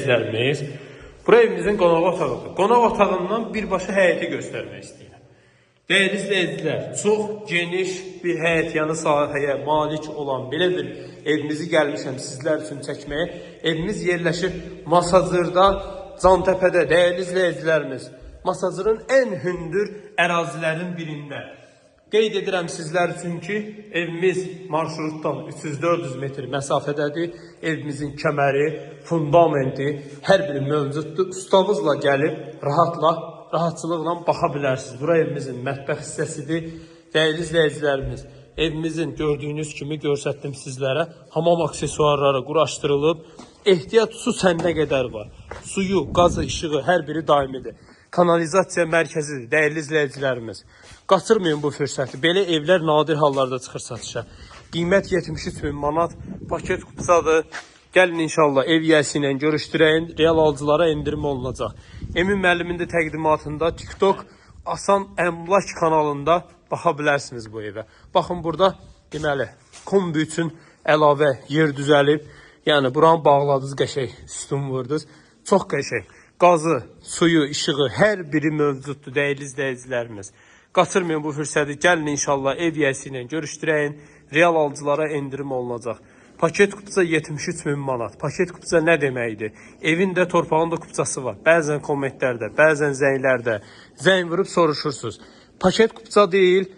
İzləyicilərimiz, bura evimizin qonaq otağıdır. Qonaq otağından birbaşa həyəti göstərmək istəyirəm. Dəyərli izləyicilər, çox geniş bir həyətyanı sahəyə malik olan belə bir evimizi gəlmişəm sizlər üçün çəkməyə. Evimiz yerləşir Masazırda, Cantəpədə. Dəyərli izləyicilərimiz, Masazırın ən hündür ərazilərin birində. Qeyd edirəm sizlər üçün ki, evimiz marşrutdan 300-400 metr məsafədədir. Evimizin kəməri, fundamenti, hər biri mövcuddur. Ustamızla gəlib rahatçılıqla baxa bilərsiniz. Bura evimizin mətbəx hissəsidir. Dəyərli izləyicilərimiz, evimizin gördüyünüz kimi göstərdim sizlərə. Hamam aksesuarları quraşdırılıb. Ehtiyac su səndə qədər var. Suyu, qazı, işığı hər biri daimidir. Kanalizasiya mərkəzidir, dəyərli izləyicilərimiz. Qaçırmayın bu fürsəti. Belə evlər nadir hallarda çıxır satışa. Qiymət 73.000 manat, paket kupsadır. Gəlin inşallah ev yiyəsi ilə görüşdürəyin, real alıcılara endirim olunacaq. Emin müəllimin də təqdimatında TikTok Asan Əmlak kanalında baxa bilərsiniz bu evə. Baxın burada deməli kombi üçün əlavə yer düzəlib. Yəni buranı bağladınız, qəşəng sütun vurdunuz. Çox qəşəng. Qazı, suyu, işığı hər biri mövcuddur dəyərli izləyicilərimiz. Qaçırmayın bu fürsəti. Gəlin inşallah ev yiyəsi ilə görüşdürəyin. Real alıcılara endirim olunacaq. Paket kupça 73.000 manat. Paket kupça nə deməkdir? Evin də torpağın da kupçası var. Bəzən kommentlərdə, bəzən zənglərdə zəng vurub soruşursunuz. Paket kupça deyil,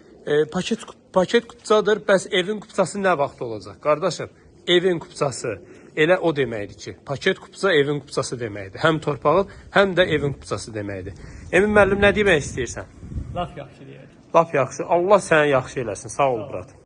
paket kupçadır. Bəs evin kupçası nə vaxt olacaq? Qardaşım, evin kupçası elə o deməkdir ki, paket kupça evin kupçası deməkdir. Həm torpağın, həm də evin kupçası deməkdir. Emin müəllim, nə demək istəyirsən? Laf yaxşı deyir. Laf yaxşı. Allah səni yaxşı eləsin. Sağ ol, Murat.